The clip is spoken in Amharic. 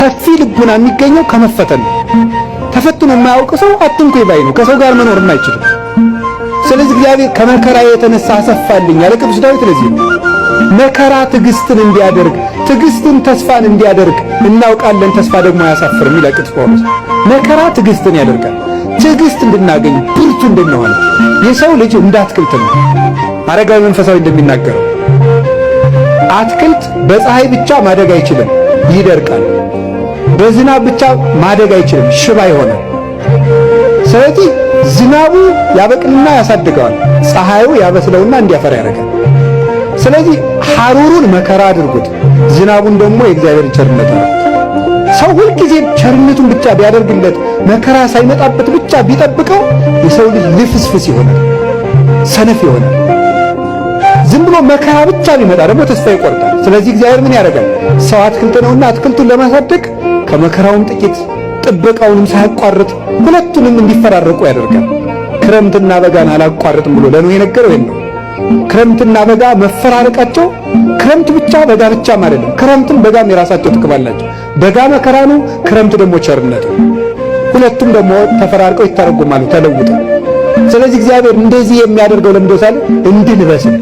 ሰፊ ልቡና የሚገኘው ከመፈተን ተፈትኖ የማያውቅ ሰው አትንኩኝ ባይ ነው። ከሰው ጋር መኖር የማይችል። ስለዚህ እግዚአብሔር ከመከራ የተነሳ አሰፋልኝ ያለ ቅዱስ ዳዊት ለዚህ መከራ ትዕግስትን እንዲያደርግ ትዕግስትን ተስፋን እንዲያደርግ እናውቃለን። ተስፋ ደግሞ አያሳፍርም ይላል ቅዱስ ጳውሎስ። መከራ ትዕግስትን ያደርጋል። ትዕግስት እንድናገኝ ብርቱ እንድንሆን የሰው ልጅ እንዳትክልት ነው። አረጋዊ መንፈሳዊ እንደሚናገረው አትክልት በፀሐይ ብቻ ማደግ አይችልም፣ ይደርቃል። በዝናብ ብቻ ማደግ አይችልም፣ ሽባ ይሆናል። ስለዚህ ዝናቡ ያበቅልና ያሳድገዋል፣ ፀሐዩ ያበስለውና እንዲያፈራ ያደርጋል። ስለዚህ ሐሩሩን መከራ አድርጉት፣ ዝናቡን ደግሞ የእግዚአብሔር ቸርነት ነው። ሰው ሁልጊዜ ቸርነቱን ብቻ ቢያደርግለት መከራ ሳይመጣበት ብቻ ቢጠብቀው የሰው ልጅ ልፍስፍስ ይሆናል፣ ሰነፍ ይሆናል። ዝም ብሎ መከራ ብቻ ቢመጣ ደግሞ ተስፋ ይቆርጣል። ስለዚህ እግዚአብሔር ምን ያደርጋል? ሰው አትክልት ነውና አትክልቱን ለማሳደግ ከመከራውም ጥቂት ጥበቃውንም ሳያቋርጥ ሁለቱንም እንዲፈራረቁ ያደርጋል። ክረምትና በጋን አላቋርጥም ብሎ ለኖህ የነገረው ይሄን ነው። ክረምትና በጋ መፈራረቃቸው ክረምት ብቻ በጋ ብቻም አይደለም። ክረምትም በጋም የራሳቸው ጥቅም አላቸው። በጋ መከራ ነው፣ ክረምት ደግሞ ቸርነት ነው። ሁለቱም ደግሞ ተፈራርቀው ይተረጎማሉ ተለውጠው። ስለዚህ እግዚአብሔር እንደዚህ የሚያደርገው ለምንድነው? እንድንበስል